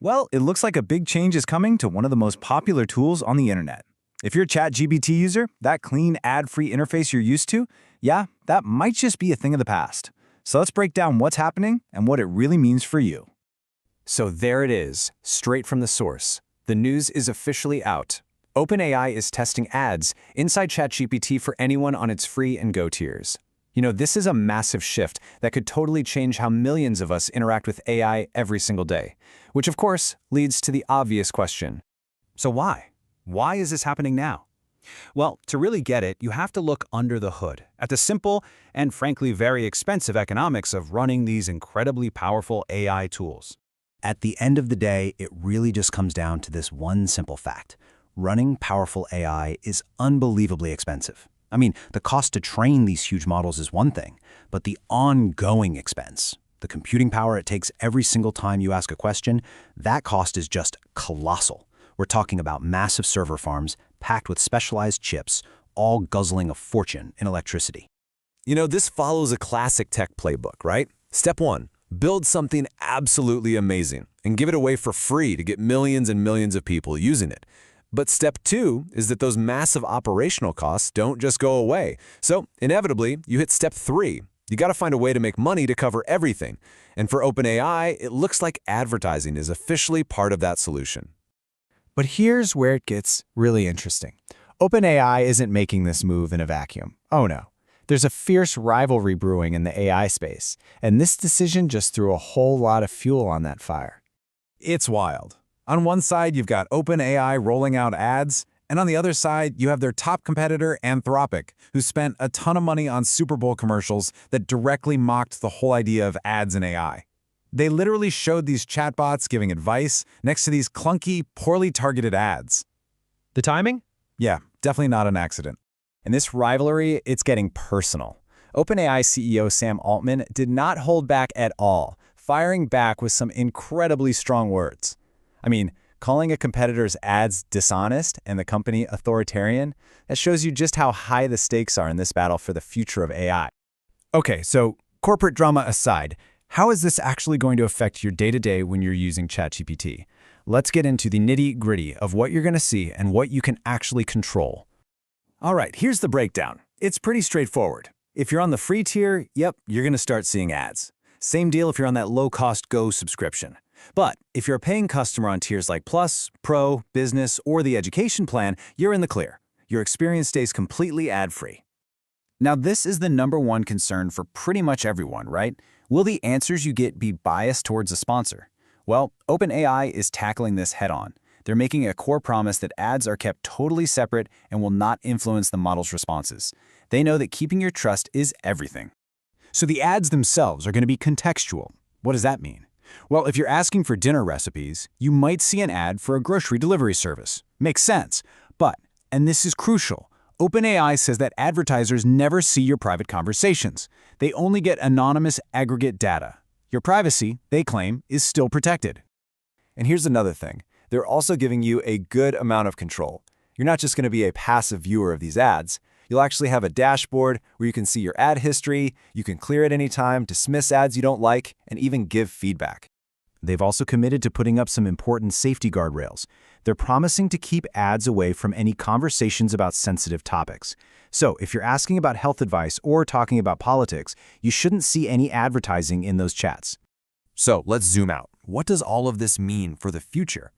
Well, it looks like a big change is coming to one of the most popular tools on the internet. If you're a ChatGPT user, that clean, ad-free interface you're used to, yeah, that might just be a thing of the past. So let's break down what's happening and what it really means for you. So there it is, straight from the source. The news is officially out. OpenAI is testing ads inside ChatGPT for anyone on its free and go tiers. This is a massive shift that could totally change how millions of us interact with AI every single day, which of course leads to the obvious question. So why? Why is this happening now? Well, to really get it, you have to look under the hood at the simple and frankly very expensive economics of running these incredibly powerful AI tools. At the end of the day, it really just comes down to this one simple fact. Running powerful AI is unbelievably expensive. I mean, the cost to train these huge models is one thing, but the ongoing expense, the computing power it takes every single time you ask a question, that cost is just colossal. We're talking about massive server farms packed with specialized chips, all guzzling a fortune in electricity. This follows a classic tech playbook, right? Step 1, build something absolutely amazing and give it away for free to get millions and millions of people using it. But step 2 is that those massive operational costs don't just go away. So inevitably, you hit step 3. You got to find a way to make money to cover everything. And for OpenAI, it looks like advertising is officially part of that solution. But here's where it gets really interesting. OpenAI isn't making this move in a vacuum. Oh no. There's a fierce rivalry brewing in the AI space, and this decision just threw a whole lot of fuel on that fire. It's wild. On one side, you've got OpenAI rolling out ads, and on the other side, you have their top competitor, Anthropic, who spent a ton of money on Super Bowl commercials that directly mocked the whole idea of ads in AI. They literally showed these chatbots giving advice next to these clunky, poorly targeted ads. The timing? Yeah, definitely not an accident. In this rivalry, it's getting personal. OpenAI CEO Sam Altman did not hold back at all, firing back with some incredibly strong words. I mean, calling a competitor's ads dishonest and the company authoritarian, that shows you just how high the stakes are in this battle for the future of AI. Okay, so corporate drama aside, how is this actually going to affect your day-to-day when you're using ChatGPT? Let's get into the nitty-gritty of what you're going to see and what you can actually control. All right, here's the breakdown. It's pretty straightforward. If you're on the free tier, yep, you're going to start seeing ads. Same deal if you're on that low-cost Go subscription. But if you're a paying customer on tiers like Plus, Pro, Business, or the Education plan, you're in the clear. Your experience stays completely ad-free. Now, this is the #1 concern for pretty much everyone, right? Will the answers you get be biased towards a sponsor? Well, OpenAI is tackling this head-on. They're making a core promise that ads are kept totally separate and will not influence the model's responses. They know that keeping your trust is everything. So the ads themselves are going to be contextual. What does that mean? Well, if you're asking for dinner recipes, you might see an ad for a grocery delivery service. Makes sense. But, and this is crucial, OpenAI says that advertisers never see your private conversations. They only get anonymous aggregate data. Your privacy, they claim, is still protected. And here's another thing. They're also giving you a good amount of control. You're not just going to be a passive viewer of these ads. You'll actually have a dashboard where you can see your ad history, you can clear at any time, dismiss ads you don't like, and even give feedback. They've also committed to putting up some important safety guardrails. They're promising to keep ads away from any conversations about sensitive topics. So if you're asking about health advice or talking about politics, you shouldn't see any advertising in those chats. So let's zoom out. What does all of this mean for the future?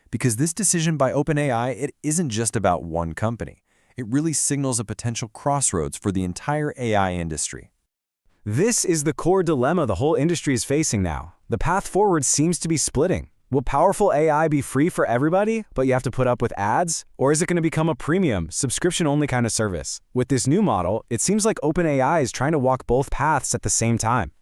Because this decision by OpenAI, it isn't just about one company. It really signals a potential crossroads for the entire AI industry. This is the core dilemma the whole industry is facing now. The path forward seems to be splitting. Will powerful AI be free for everybody, but you have to put up with ads? Or is it going to become a premium, subscription-only kind of service? With this new model, it seems like OpenAI is trying to walk both paths at the same time.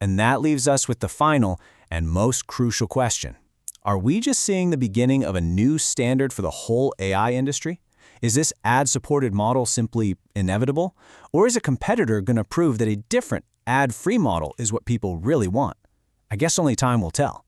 And that leaves us with the final and most crucial question. Are we just seeing the beginning of a new standard for the whole AI industry? Is this ad-supported model simply inevitable? Or is a competitor going to prove that a different ad-free model is what people really want? I guess only time will tell.